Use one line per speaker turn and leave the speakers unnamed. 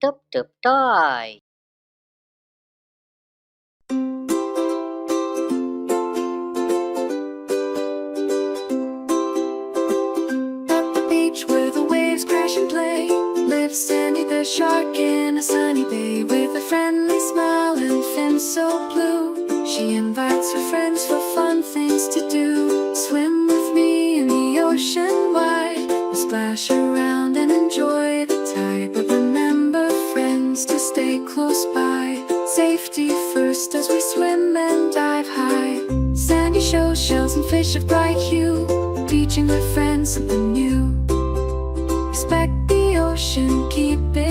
túp túp toy.
At the beach where the waves crash and play, lives Sandy the shark in a sunny bay, with a friendly smile and fins so blue. She invites her friends for fun things to do. Swim with me in the ocean wide, we'll splash around and enjoy the tide. But remember, friends, to stay close by. Safety first as we swim and dive high. Sandy shows shells and fish of bright hue, teaching her friends something new. Respect the ocean, keep it